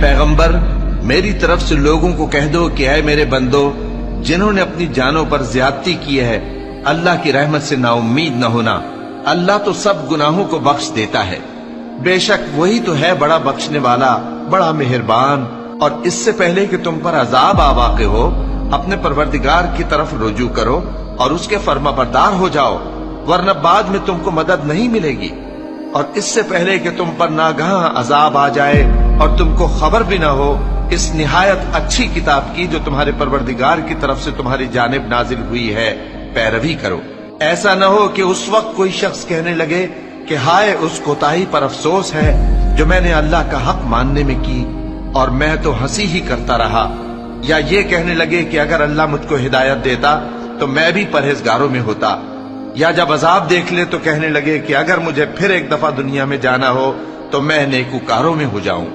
پیغمبر میری طرف سے لوگوں کو کہہ دو کہ اے میرے بندو جنہوں نے اپنی جانوں پر زیادتی کی ہے اللہ کی رحمت سے نا امید نہ ہونا، اللہ تو سب گناہوں کو بخش دیتا ہے، بے شک وہی تو ہے بڑا بخشنے والا بڑا مہربان۔ اور اس سے پہلے کہ تم پر عذاب آ واقع ہو اپنے پروردگار کی طرف رجوع کرو اور اس کے فرما بردار ہو جاؤ، ورنہ بعد میں تم کو مدد نہیں ملے گی۔ اور اس سے پہلے کہ تم پر ناگہاں عذاب آ جائے اور تم کو خبر بھی نہ ہو اس نہایت اچھی کتاب کی جو تمہارے پروردگار کی طرف سے تمہاری جانب نازل ہوئی ہے پیروی کرو۔ ایسا نہ ہو کہ اس وقت کوئی شخص کہنے لگے کہ ہائے اس کوتاہی پر افسوس ہے جو میں نے اللہ کا حق ماننے میں کی اور میں تو ہنسی ہی کرتا رہا، یا یہ کہنے لگے کہ اگر اللہ مجھ کو ہدایت دیتا تو میں بھی پرہیزگاروں میں ہوتا، یا جب عذاب دیکھ لے تو کہنے لگے کہ اگر مجھے پھر ایک دفعہ دنیا میں جانا ہو تو میں نیکوکاروں میں ہو جاؤں۔